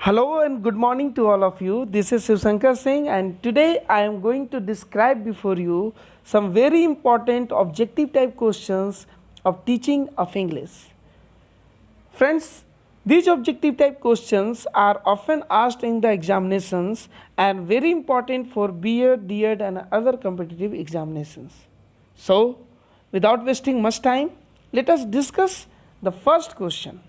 Hello and good morning to all of you. This is Shivsankar Singh, and today I am going to describe before you some very important objective type questions of teaching of English. Friends, these objective type questions are often asked in the examinations and very important for B.Ed, D.Ed and other competitive examinations. So, without wasting much time, let us discuss the first question.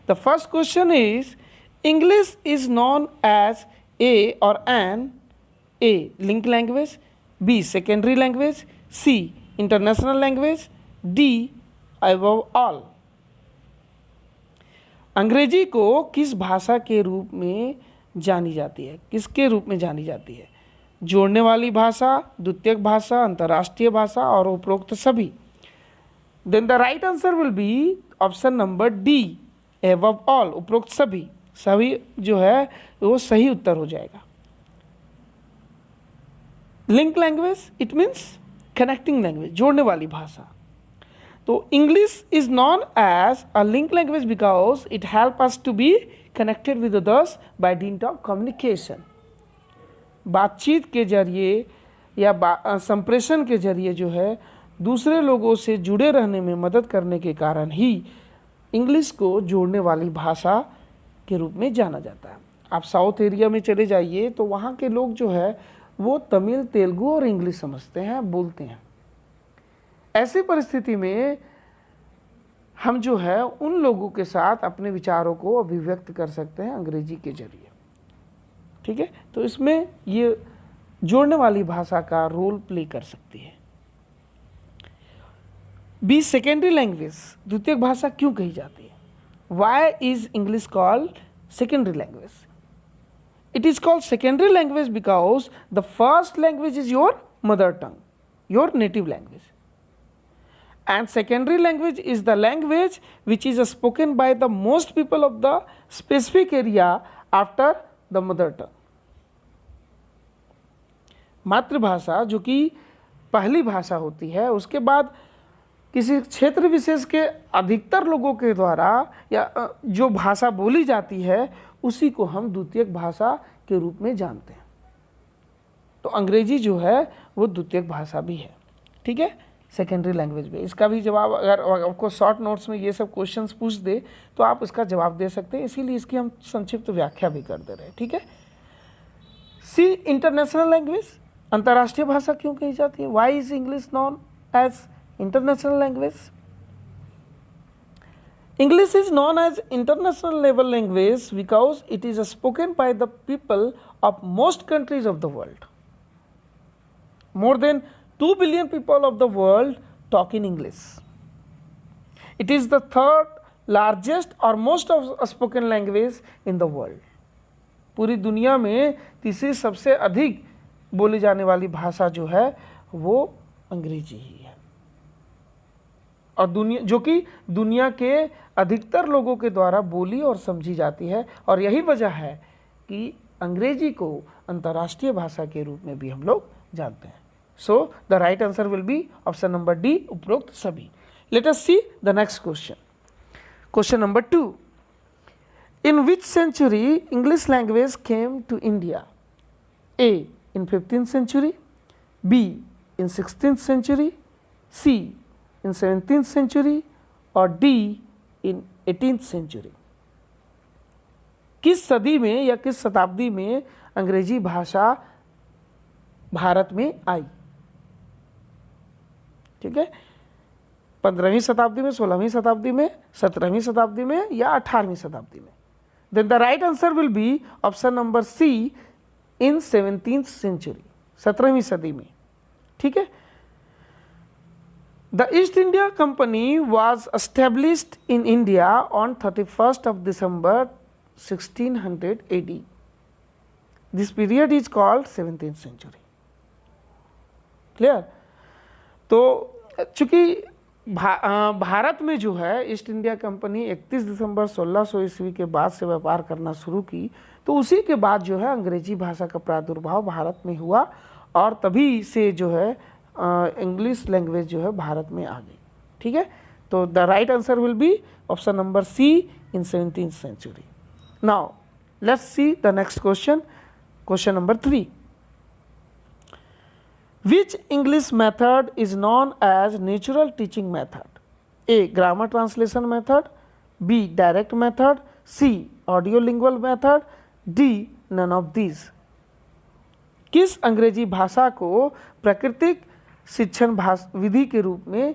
The first question is, English is known as A or an A. Link language, B. Secondary language, C. International language, D. Above all. अंग्रेजी को किस भाषा के रूप में जानी जाती है? किसके रूप में जानी जाती है? जोड़ने वाली भाषा, द्वितीयक भाषा, अंतर्राष्ट्रीय भाषा और उपरोक्त सभी. Then the right answer will be option number D. Above all. उपरोक्त सभी. सभी जो है वो सही उत्तर हो जाएगा. Link language it means connecting language, जोड़ने वाली भाषा. तो English is known as a link language because it help us to be connected with others by dint of communication. बातचीत के जरिए या संप्रेषण के जरिए जो है दूसरे लोगों से जुड़े रहने में मदद करने के कारण ही इंग्लिश को जोड़ने वाली भाषा के रूप में जाना जाता है. आप साउथ एरिया में चले जाइए तो वहाँ के लोग जो है वो तमिल, तेलुगु और इंग्लिश समझते हैं, बोलते हैं. ऐसी परिस्थिति में हम जो है उन लोगों के साथ अपने विचारों को अभिव्यक्त कर सकते हैं अंग्रेजी के जरिए. ठीक है, तो इसमें ये जोड़ने वाली भाषा का रोल प्ले कर सकती है. बी. सेकेंडरी लैंग्वेज, द्वितीयक भाषा क्यों कही जाती है? Why is English called secondary language? It is called secondary language because the first language is your mother tongue, your native language. And secondary language is the language which is spoken by the most people of the specific area after the mother tongue. मातृभाषा जो कि पहली भाषा होती है, उसके बाद किसी क्षेत्र विशेष के अधिकतर लोगों के द्वारा या जो भाषा बोली जाती है उसी को हम द्वितीयक भाषा के रूप में जानते हैं. तो अंग्रेजी जो है वो द्वितीयक भाषा भी है. ठीक है, सेकेंडरी लैंग्वेज भी. इसका भी जवाब अगर आपको शॉर्ट नोट्स में ये सब क्वेश्चंस पूछ दे तो आप इसका जवाब दे सकते हैं, इसीलिए इसकी हम संक्षिप्त व्याख्या भी कर दे रहे हैं. ठीक है. सी. इंटरनेशनल लैंग्वेज, अंतर्राष्ट्रीय भाषा क्यों कही जाती है? Why is English known as international language? English is known as international level language because it is spoken by the people of most countries of the world. More than 2 billion people of the world talk in English. It is the third largest or most of spoken language in the world. पूरी दुनिया में तीसरी सबसे अधिक बोली जाने वाली भाषा जो है वो अंग्रेजी ही है, और दुनिया जो कि दुनिया के अधिकतर लोगों के द्वारा बोली और समझी जाती है. और यही वजह है कि अंग्रेजी को अंतर्राष्ट्रीय भाषा के रूप में भी हम लोग जानते हैं. So the right answer will be option number D, उपरोक्त सभी. Let us see the next question. Question number 2. In which century English language came to India? A. In 15th century, B. In 16th century, C. in 17th century और D in 18th century. किस सदी में या किस शताब्दी में अंग्रेजी भाषा भारत में आई? ठीक है, 15वीं शताब्दी में, 16वीं शताब्दी में, 17वीं शताब्दी में या 18वीं शताब्दी में? Then the right answer will be option number C, in 17th century, 17वीं सदी में. ठीक है. The East India Company was established in India on 31st of December 1600 AD. This period is called 17th century. Clear? तो चूँकि भारत में जो है ईस्ट इंडिया कंपनी 31 दिसंबर 1600 ईस्वी के बाद से व्यापार करना शुरू की, तो उसी के बाद जो है अंग्रेजी भाषा का प्रादुर्भाव भारत में हुआ और तभी से जो है इंग्लिश लैंग्वेज जो है भारत में आ गई. ठीक है, तो the right answer will be option number C, in 17th century. Now Let's see the next question. Question number 3. Which English method is known as natural teaching method? A. Grammar translation method. B. Direct method. C. Audiolingual method. D. None of these. किस अंग्रेजी भाषा को प्राकृतिक शिक्षण विधि के रूप में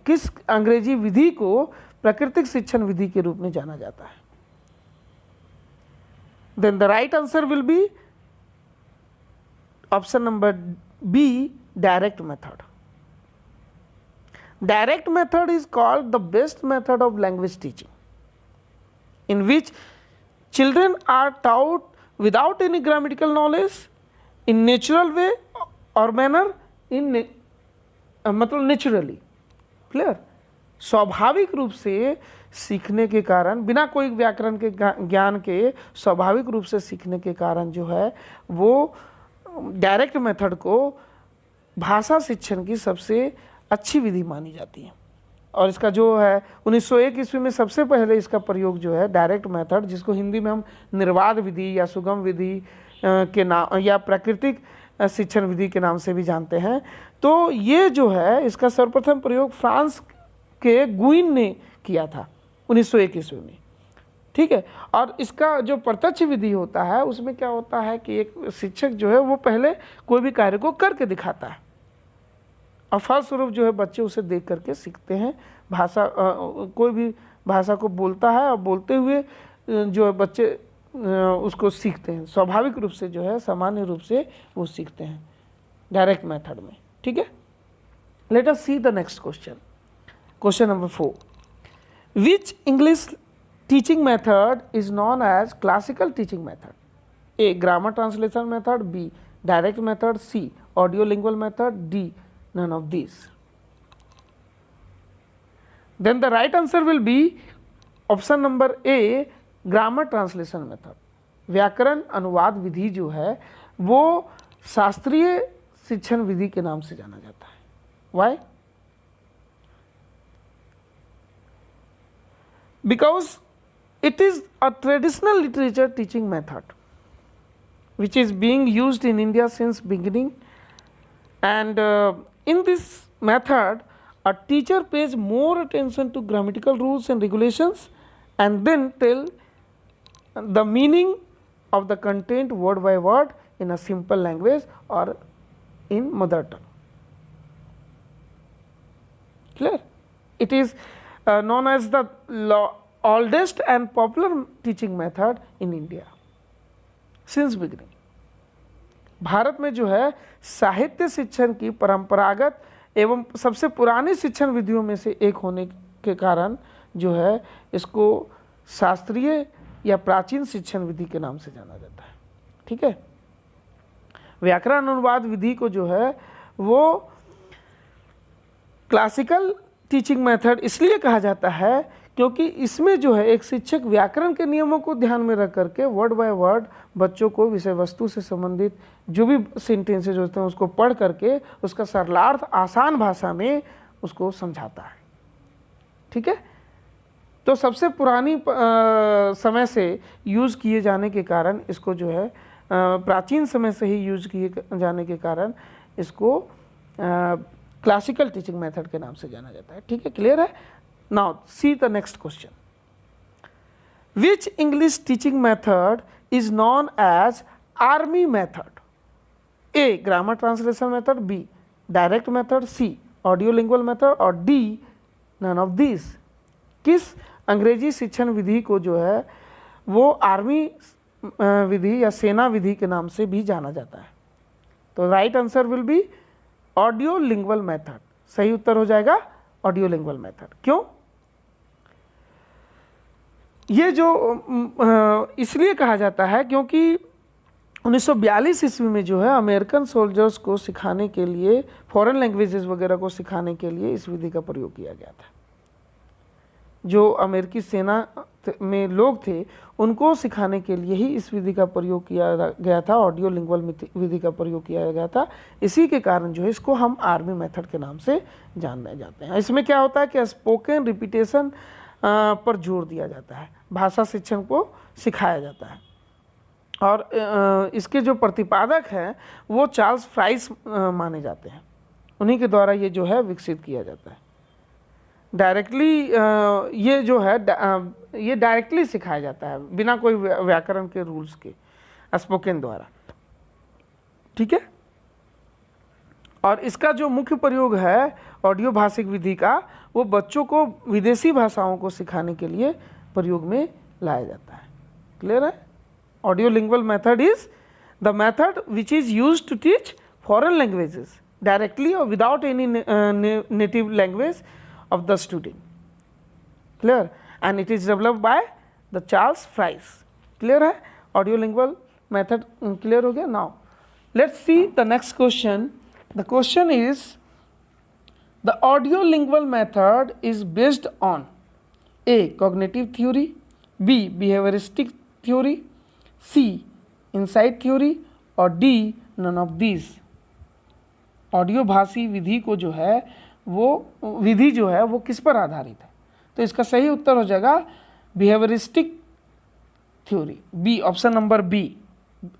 किस अंग्रेजी विधि को प्राकृतिक शिक्षण विधि के रूप में जाना जाता है? Then the right answer will be option number B, direct method. Direct method is called the best method of language teaching, in which children are taught without any grammatical knowledge, in natural way or manner, in मतलब naturally. Clear? स्वाभाविक रूप से सीखने के कारण, बिना कोई व्याकरण के ज्ञान के स्वाभाविक रूप से सीखने के कारण जो है वो डायरेक्ट मेथड को भाषा शिक्षण की सबसे अच्छी विधि मानी जाती है. और इसका जो है 1901 ईस्वी में सबसे पहले इसका प्रयोग जो है डायरेक्ट मेथड, जिसको हिंदी में हम निर्वाध विधि या सुगम विधि के नाम या प्राकृतिक शिक्षण विधि के नाम से भी जानते हैं. तो ये जो है इसका सर्वप्रथम प्रयोग फ्रांस के गुइन ने किया था 1901 ईस्वी में. ठीक है. और इसका जो प्रत्यक्ष विधि होता है उसमें क्या होता है कि एक शिक्षक जो है वो पहले कोई भी कार्य को करके दिखाता है और फलस्वरूप जो है बच्चे उसे देख करके सीखते हैं. भाषा कोई भी भाषा को बोलता है और बोलते हुए जो है बच्चे उसको सीखते हैं. स्वाभाविक रूप से जो है सामान्य रूप से वो सीखते हैं डायरेक्ट मेथड में. ठीक है. Let us see the next question. Question number 4. Which English teaching method is known as classical teaching method? A. Grammar translation method. B. Direct method. C. Audiolingual method. D. None of these. Then the right answer will be option number A, grammar translation method. व्याकरण अनुवाद विधि जो है वो शास्त्रीय शिक्षण विधि के नाम से जाना जाता है. Why? Because it is a traditional literature teaching method which is being used in India since beginning, and in this method a teacher pays more attention to grammatical rules and regulations and then tell the meaning of the content word by word in a simple language or in mother tongue. Clear? It is known as the oldest and popular teaching method in India since beginning. Bharat में जो है साहित्य शिक्षण की परंपरागत एवं सबसे पुरानी शिक्षण विधियों में से एक होने के कारण जो है इसको शास्त्रीय या प्राचीन शिक्षण विधि के नाम से जाना जाता है. ठीक है. व्याकरण अनुवाद विधि को जो है वो क्लासिकल टीचिंग मेथड इसलिए कहा जाता है क्योंकि इसमें जो है एक शिक्षक व्याकरण के नियमों को ध्यान में रख करके वर्ड बाय वर्ड बच्चों को विषय वस्तु से संबंधित जो भी सेंटेंसेज होते हैं उसको पढ़ करके उसका सरलार्थ आसान भाषा में उसको समझाता है. ठीक है. तो सबसे पुरानी समय से यूज़ किए जाने के कारण इसको जो है प्राचीन समय से ही यूज़ किए जाने के कारण इसको क्लासिकल टीचिंग मेथड के नाम से जाना जाता है. ठीक है. क्लियर है. Now see the next question. Which English teaching method is known as army method? A. Grammar translation method. B. Direct method. C. Audiolingual method. और D. None of these. किस अंग्रेजी शिक्षण विधि को जो है वो आर्मी विधि या सेना विधि के नाम से भी जाना जाता है? तो right answer will be audiolingual method. सही उत्तर हो जाएगा ऑडियोलिंगुअल मेथड. क्यों? ये जो इसलिए कहा जाता है क्योंकि 1942 ईस्वी में जो है अमेरिकन सोल्जर्स को सिखाने के लिए फॉरेन लैंग्वेजेस वगैरह को सिखाने के लिए इस विधि का प्रयोग किया गया था. जो अमेरिकी सेना में लोग थे उनको सिखाने के लिए ही इस विधि का प्रयोग किया गया था. ऑडियोलिंगुअल विधि का प्रयोग किया गया था. इसी के कारण जो है इसको हम आर्मी मेथड के नाम से जाने जाते हैं. इसमें क्या होता है कि स्पोकन रिपीटेशन पर जोर दिया जाता है. भाषा शिक्षण को सिखाया जाता है। और इसके जो प्रतिपादक हैं वो चार्ल्स फ्राइस माने जाते हैं, उन्हीं के द्वारा ये जो है विकसित किया जाता है। डायरेक्टली ये जो है ये डायरेक्टली सिखाया जाता है बिना कोई व्याकरण के रूल्स के, स्पोकन द्वारा, ठीक है। और इसका जो मुख्य प्रयोग है ऑडियो भाषिक विधि का, वो बच्चों को विदेशी भाषाओं को सिखाने के लिए प्रयोग में लाया जाता है। क्लियर है? Audio lingual method is the method which is used to teach foreign languages directly और without any native language of the student. Clear? And it is developed by the Charles Fries. Clear है? Audio lingual method clear हो गया? Now let's see the next question. The question is, the audio lingual method is based on A. cognitive theory, B. behavioristic theory, C. insight theory और D. none of these. Audio भाषी विधि को जो है वो विधि जो है वो किस पर आधारित है? तो इसका सही उत्तर हो जाएगा behavioristic theory, B, option number B.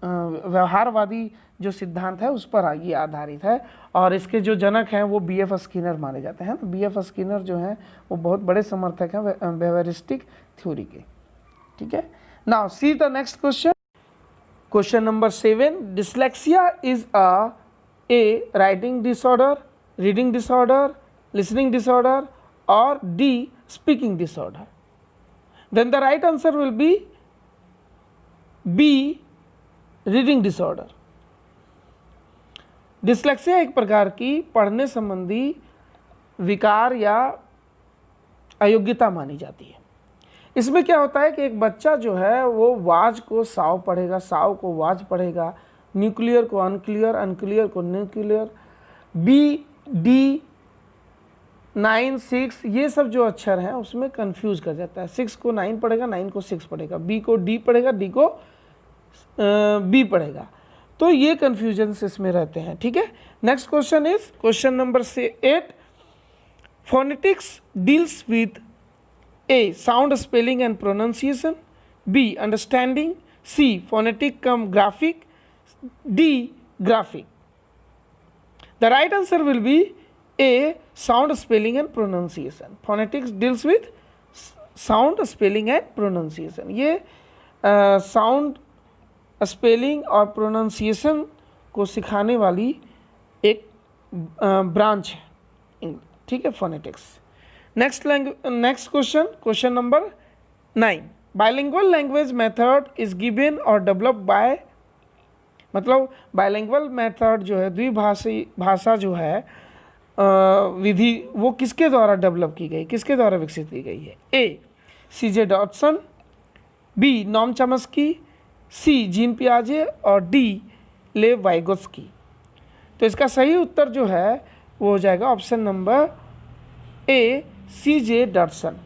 व्यवहारवादी जो सिद्धांत है उस पर ये आधारित है। और इसके जो जनक हैं वो B.F. स्किनर माने जाते हैं। B.F. स्किनर जो हैं वो बहुत बड़े समर्थक हैं बिहेवियरिस्टिक थ्योरी के, ठीक है। Now see the next question, question number 7। Dyslexia is A. writing disorder, reading disorder, listening disorder or D. speaking disorder? Then the right answer will be B. reading disorder. Dyslexia एक प्रकार की पढ़ने संबंधी विकार या अयोग्यता मानी जाती है। इसमें क्या होता है कि एक बच्चा जो है वो वाज को साव पढ़ेगा, साव को वाज पढ़ेगा, न्यूक्लियर को अनक्लियर, अनक्लियर को न्यूक्लियर, बी, डी, 9, 6 ये सब जो अक्षर हैं उसमें कंफ्यूज कर जाता है। 6 को 9 पढ़ेगा, 9 को 6 पढ़ेगा, बी को डी पढ़ेगा, डी को बी पढ़ेगा, तो ये कन्फ्यूजन इसमें रहते हैं, ठीक है। Next question is question number 8। Phonetics deals with A. sound spelling and pronunciation, B. understanding, C. phonetic cum graphic, D. graphic. The right answer will be A. sound spelling and pronunciation. Phonetics deals with sound spelling and pronunciation. ये sound spelling और pronunciation को सिखाने वाली एक branch है, ठीक है, phonetics. Next question, question number 9. Bilingual language method is given or developed by, मतलब बायलिंगुअल मेथड जो है द्विभाषी भाषा जो है विधि वो किसके द्वारा डेवलप की गई, किसके द्वारा विकसित की गई है? A. C.J. Dodson, B. Noam Chomsky, C. Jean पियाजे और डी. लेव वाइगोत्स्की। तो इसका सही उत्तर जो है वो हो जाएगा option number A. C.J. Dodson.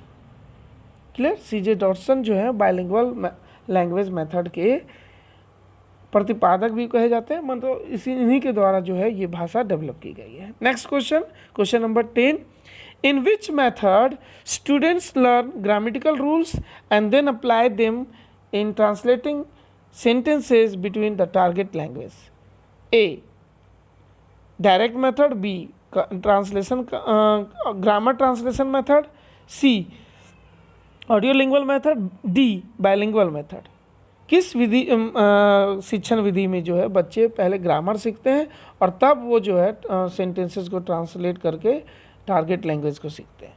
Clear? C.J. Dodson जो है बायलिंगुअल लैंग्वेज मेथड के प्रतिपादक भी कहे जाते हैं, मतलब इन्हीं के द्वारा जो है ये भाषा डेवलप की गई है। Next question, question number 10। In which method students learn grammatical rules and then apply them in translating sentences between the target language? A. direct method, B. translation grammar translation method, C. audiolingual method, D. bilingual method. किस विधि शिक्षण विधि में जो है बच्चे पहले grammar सीखते हैं और तब वो जो है सेंटेंसेस को ट्रांसलेट करके टारगेट लैंग्वेज को सीखते हैं?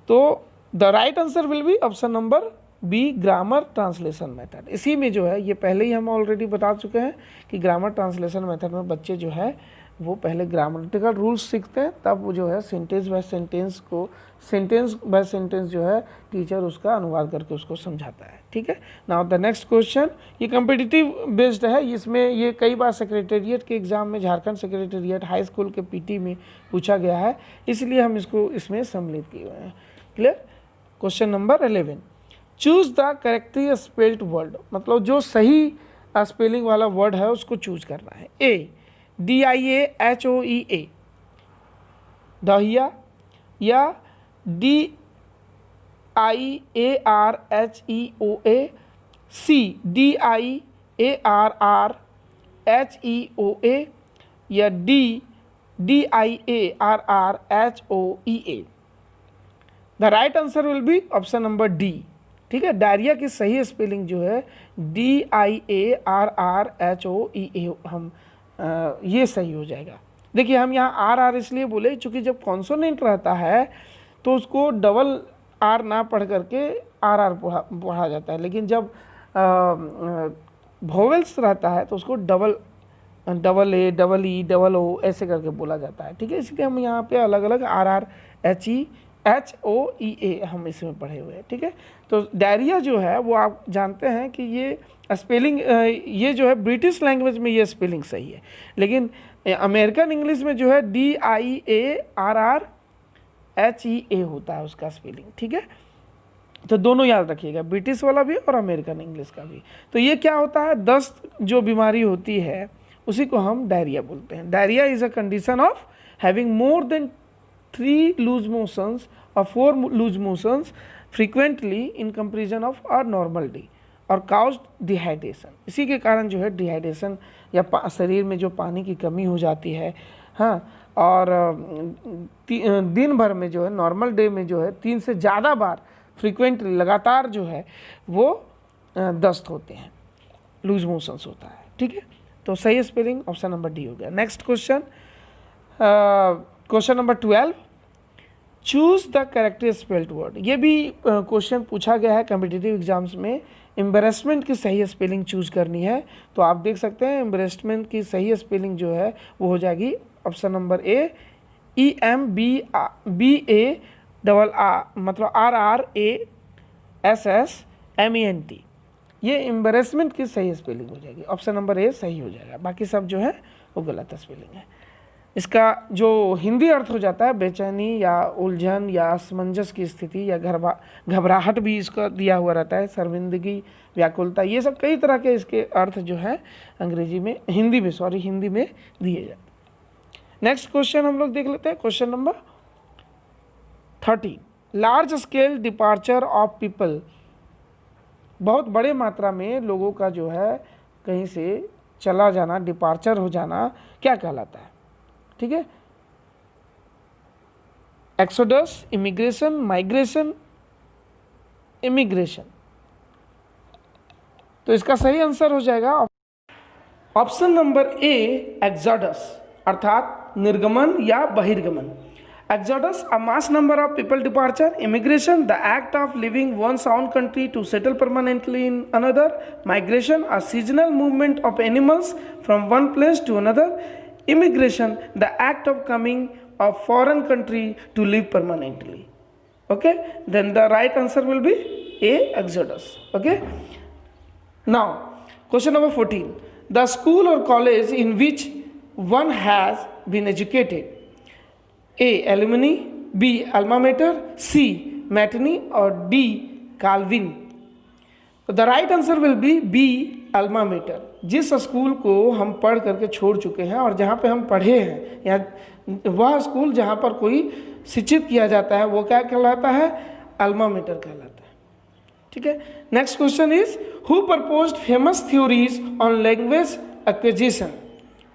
तो the right answer will be option number B, grammar translation method. इसी में जो है ये पहले ही हम ऑलरेडी बता चुके हैं कि ग्रामर ट्रांसलेशन मेथड में बच्चे जो है वो पहले ग्रामेटिकल रूल्स सीखते हैं, तब वो जो है सेंटेंस बाय सेंटेंस को सेंटेंस बाय सेंटेंस जो है टीचर उसका अनुवाद करके उसको समझाता है, ठीक है। नाउ द नेक्स्ट क्वेश्चन, ये कम्पिटिटिव बेस्ड है, इसमें ये कई बार सेक्रेटेरिएट के एग्जाम में, झारखंड सेक्रेटेरिएट हाई स्कूल के पीटी में पूछा गया है, इसलिए हम इसको इसमें सम्मिलित किए हुए हैं। Clear? Question number 11। Choose the correctly spelled word, मतलब जो सही स्पेलिंग वाला वर्ड है उसको चूज करना है। ए. DIAHOEA दहिया, या DIARHEOA सी DIARRHEOA या D DIARRHOEA। The right answer will be option number D. ठीक है, डायरिया की सही स्पेलिंग जो है DIARRHOEA, हम ये सही हो जाएगा। देखिए हम यहाँ RR इसलिए बोले क्योंकि जब कॉन्सोनेंट रहता है तो उसको डबल R ना पढ़ करके RR पढ़ा जाता है, लेकिन जब वोवेल्स रहता है तो उसको double A, double E, double O ऐसे करके बोला जाता है। ठीक है, इसलिए हम यहाँ पे अलग अलग RRHEOEA हम इसमें पढ़े हुए हैं। ठीक है, तो डायरिया जो है वो आप जानते हैं कि ये स्पेलिंग ये जो है ब्रिटिश लैंग्वेज में ये स्पेलिंग सही है, लेकिन अमेरिकन इंग्लिश में जो है DIARRHEA होता है उसका स्पेलिंग। ठीक है, तो दोनों याद रखिएगा, ब्रिटिश वाला भी और अमेरिकन इंग्लिश का भी। तो ये क्या होता है, दस्त जो बीमारी होती है उसी को हम डायरिया बोलते हैं। Diarrhoea is a condition of having more than 3 loose motions और 4 loose motions frequently in comparison of a normal day और काउज्ड डिहाइड्रेशन। इसी के कारण जो है डिहाइड्रेशन या शरीर में जो पानी की कमी हो जाती है, हाँ, और दिन भर में जो है नॉर्मल डे में जो है 3 से ज़्यादा बार फ्रीक्वेंटली लगातार जो है वो दस्त होते हैं, लूज मोशंस होता है। ठीक है, तो सही स्पेलिंग ऑप्शन नंबर डी हो गया। Next question, question number 12, choose the correctly spelled word. ये भी क्वेश्चन पूछा गया है कम्पिटिटिव एग्जाम्स में। एम्बेरसमेंट की सही स्पेलिंग चूज करनी है, तो आप देख सकते हैं एम्बेरसमेंट की सही स्पेलिंग जो है वो हो जाएगी ऑप्शन नंबर ए, EMBA मतलब RRASSMENT। ये एम्बेरसमेंट की सही स्पेलिंग हो जाएगी, ऑप्शन नंबर ए सही हो जाएगा, बाकी सब जो है वो गलत स्पेलिंग है। इसका जो हिंदी अर्थ हो जाता है बेचैनी या उलझन या असमंजस की स्थिति या घबराहट भी इसका दिया हुआ रहता है, शर्मिंदगी, व्याकुलता, ये सब कई तरह के इसके अर्थ जो है अंग्रेजी में हिंदी में दिए जाते हैं। नेक्स्ट क्वेश्चन हम लोग देख लेते हैं, question number 13, large scale departure of people. बहुत बड़े मात्रा में लोगों का जो है कहीं से चला जाना, डिपार्चर हो जाना, क्या कहलाता है? ठीक है, एक्सोडस, इमिग्रेशन, माइग्रेशन, इमिग्रेशन। तो इसका सही आंसर हो जाएगा ऑप्शन नंबर ए, एक्सोडस, अर्थात निर्गमन या बहिर्गमन। Exodus, a mass number of people departure. Immigration, the act of leaving one's own country to settle permanently in another. Migration, a seasonal movement of animals from one place to another. Immigration, the act of coming of foreign country to live permanently. Okay, then the right answer will be A, Exodus. Okay, now question number 14, the school or college in which one has been educated. A, alumni, B, alma mater, C, matinee और D, Calvin. The right answer will B B, alma mater। जिस school को हम पढ़ करके छोड़ चुके हैं और जहाँ पे हम पढ़े हैं, या वह स्कूल जहाँ पर कोई शिक्षित किया जाता है वो क्या कहलाता है? alma mater कहलाता है। ठीक है, next question is who proposed famous theories on language acquisition.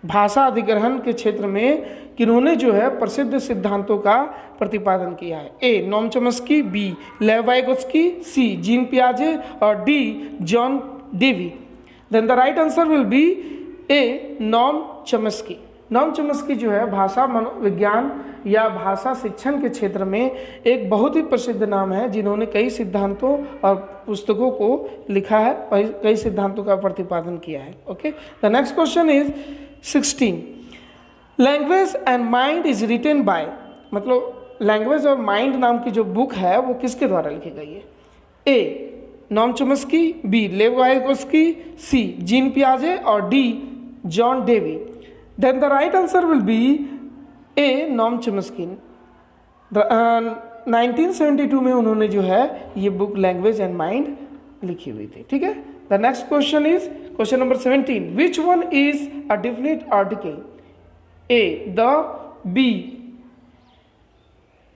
भाषा अधिग्रहण के क्षेत्र में किन्होंने जो है प्रसिद्ध सिद्धांतों का प्रतिपादन किया है? A, Noam Chomsky, B, Lev Vygotsky, C, Jean पियाजे और D, John Dewey. Then the right answer will be A, Noam Chomsky. Noam Chomsky जो है भाषा मनोविज्ञान या भाषा शिक्षण के क्षेत्र में एक बहुत ही प्रसिद्ध नाम है, जिन्होंने कई सिद्धांतों और पुस्तकों को लिखा है, कई सिद्धांतों का प्रतिपादन किया है। Okay, the next question is 16, language and mind is written by, मतलब लैंग्वेज और माइंड नाम की जो बुक है वो किसके द्वारा लिखी गई है? A, Noam Chomsky, B, Lev Vygotsky, C, Jean पियाजे और D, John Dewey. Then the right answer will be A, Noam Chomsky. 1972 में उन्होंने जो है ये बुक लैंग्वेज एंड माइंड लिखी हुई थी। ठीक है, the next question is question number 17, which one is a definite article? A, the, B,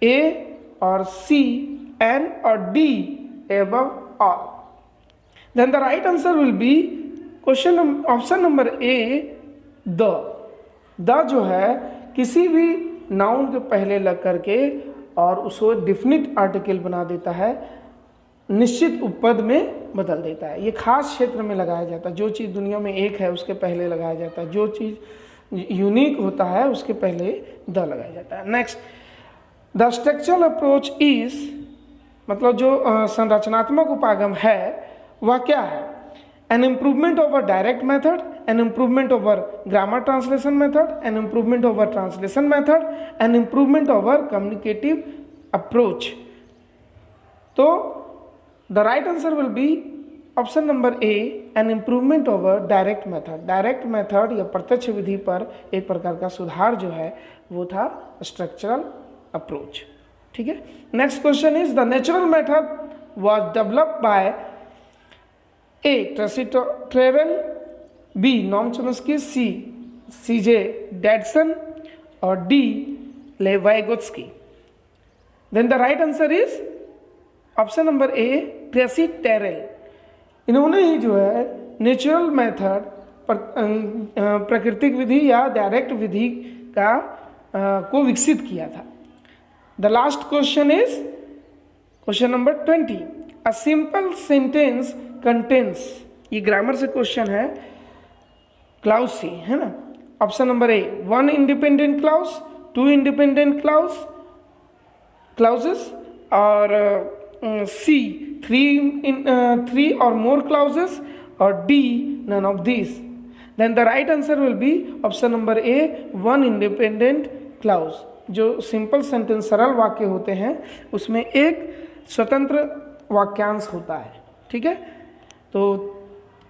A और सी, एन और D, above all. Then the right answer will be option number A, the जो है किसी भी noun के पहले लग करके और उसको डिफिनिट आर्टिकल बना देता है, निश्चित उपपद में बदल देता है। ये खास क्षेत्र में लगाया जाता है। जो चीज़ दुनिया में एक है उसके पहले लगाया जाता है, जो चीज़ यूनिक होता है उसके पहले द लगाया जाता है। Next, the structural approach is, मतलब जो संरचनात्मक उपागम है वह क्या है? An improvement over direct method, an improvement over grammar translation method, an improvement over translation method, an improvement over communicative approach. तो the right answer will be option number A, an improvement over direct method. Direct method या प्रत्यक्ष विधि पर एक प्रकार का सुधार जो है वो था स्ट्रक्चरल अप्रोच। ठीक है। Next question is, the natural method was developed by A Tracy Terrell, B Noam Chomsky, C C J Dodson और D Lev Vygotsky. Then the right answer is option number A, Tracy Terrell. इन्होंने ही जो है natural method, प्राकृतिक विधि या direct विधि का को विकसित किया था। The last question is question number 20, a simple sentence contains, ये ग्रामर से क्वेश्चन है, क्लाउज सी है ना। Option number A, 1 independent clause, 2 independent clauses, और C 3 or more clauses, or D none of these. Then the right answer will be option number A, 1 independent clause। जो simple sentence सरल वाक्य होते हैं उसमें एक स्वतंत्र वाक्यांश होता है। ठीक है। तो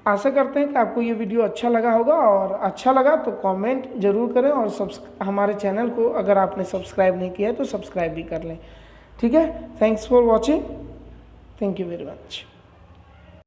आशा करते हैं कि आपको ये वीडियो अच्छा लगा होगा, और अच्छा लगा तो कमेंट जरूर करें, और हमारे चैनल को अगर आपने सब्सक्राइब नहीं किया है तो सब्सक्राइब भी कर लें। ठीक है। Thanks for watching. Thank you very much.